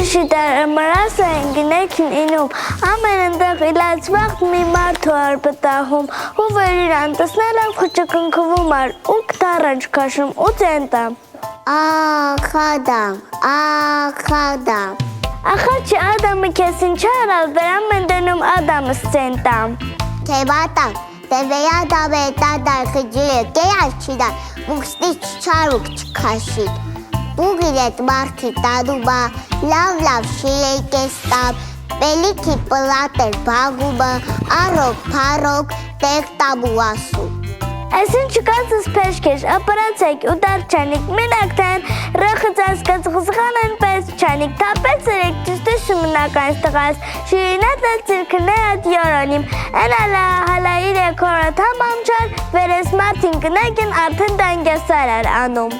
Շիտար մրասը ընգնեքին ինում, ամեն ընդեղ իլացվաղտ մի մարդու արպտահում, ու վերիրան տեսնելով խճկնքվում ար, ու կտարաչ կաշում, ու ծենտամ։ Ախադամ։ Ախաչի ադամը կեսին չարալ, վերամ մնդենում ադամս ծենտամ։ Թեվատամ, տևեյադամ է տադար խջիրը, կեյալ չիդան, մուքստի չարուկ չքաշիտ։ Բուգիրետ մարդի տադուբա, լավ շիրեյ կեստամ, պելիքի պլատեր բագուբը, արոք տեղ տաբու ասու։ Այսին չկացս պեշքեշ, ապրացեք ու դարչանիք, մինակտան ռխծ ասկաց խզղանան պես չանիք, թապես երեք ճստի շմնական ստղաս, շիրինատ էլ ծիրքնեատ յորոնիմ, են հալա իրեք հորատ համամչար, վերես մարդին կնագին արդեն դանգեսար ար անում։